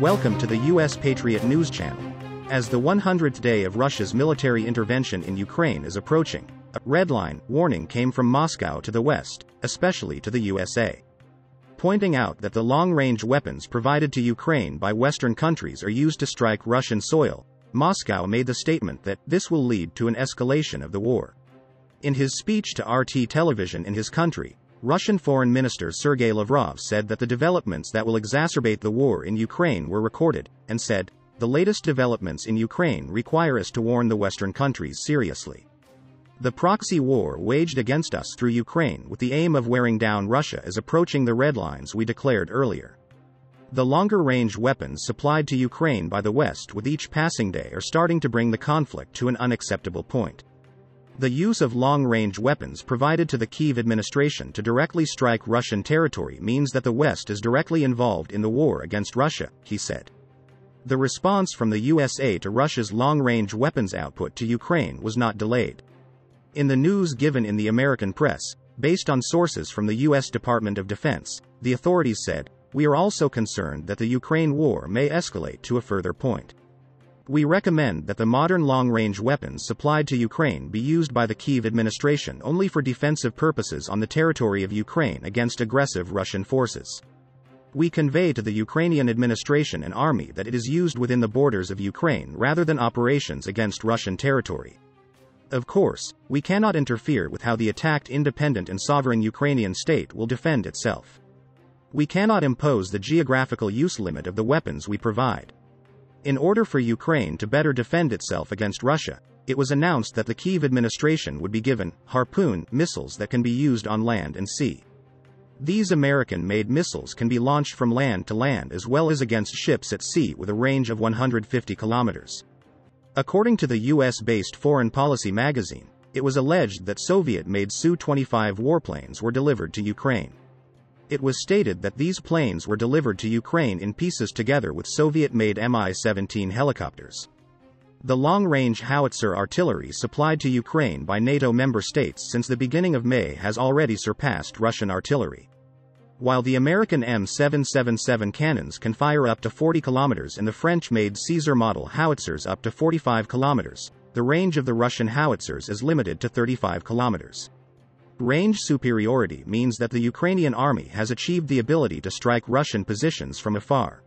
Welcome to the U.S. Patriot News Channel. As the 100th day of Russia's military intervention in Ukraine is approaching, a red line warning came from Moscow to the West, especially to the USA. Pointing out that the long-range weapons provided to Ukraine by Western countries are used to strike Russian soil, Moscow made the statement that this will lead to an escalation of the war. In his speech to RT television in his country, Russian Foreign Minister Sergei Lavrov said that the developments that will exacerbate the war in Ukraine were recorded, and said, "The latest developments in Ukraine require us to warn the Western countries seriously. The proxy war waged against us through Ukraine with the aim of wearing down Russia is approaching the red lines we declared earlier. The longer-range weapons supplied to Ukraine by the West with each passing day are starting to bring the conflict to an unacceptable point. The use of long-range weapons provided to the Kyiv administration to directly strike Russian territory means that the West is directly involved in the war against Russia," he said. The response from the USA to Russia's long-range weapons output to Ukraine was not delayed. In the news given in the American press, based on sources from the U.S. Department of Defense, the authorities said, "We are also concerned that the Ukraine war may escalate to a further point. We recommend that the modern long-range weapons supplied to Ukraine be used by the Kyiv administration only for defensive purposes on the territory of Ukraine against aggressive Russian forces. We convey to the Ukrainian administration and army that it is used within the borders of Ukraine rather than operations against Russian territory. Of course, we cannot interfere with how the attacked independent and sovereign Ukrainian state will defend itself. We cannot impose the geographical use limit of the weapons we provide. In order for Ukraine to better defend itself against Russia, it was announced that the Kyiv administration would be given Harpoon missiles that can be used on land and sea. These American-made missiles can be launched from land to land as well as against ships at sea with a range of 150 kilometers. According to the US-based Foreign Policy magazine, it was alleged that Soviet-made Su-25 warplanes were delivered to Ukraine. It was stated that these planes were delivered to Ukraine in pieces together with Soviet-made Mi-17 helicopters. The long-range howitzer artillery supplied to Ukraine by NATO member states since the beginning of May has already surpassed Russian artillery. While the American M777 cannons can fire up to 40 kilometers and the French-made Caesar model howitzers up to 45 kilometers, the range of the Russian howitzers is limited to 35 kilometers. Range superiority means that the Ukrainian army has achieved the ability to strike Russian positions from afar.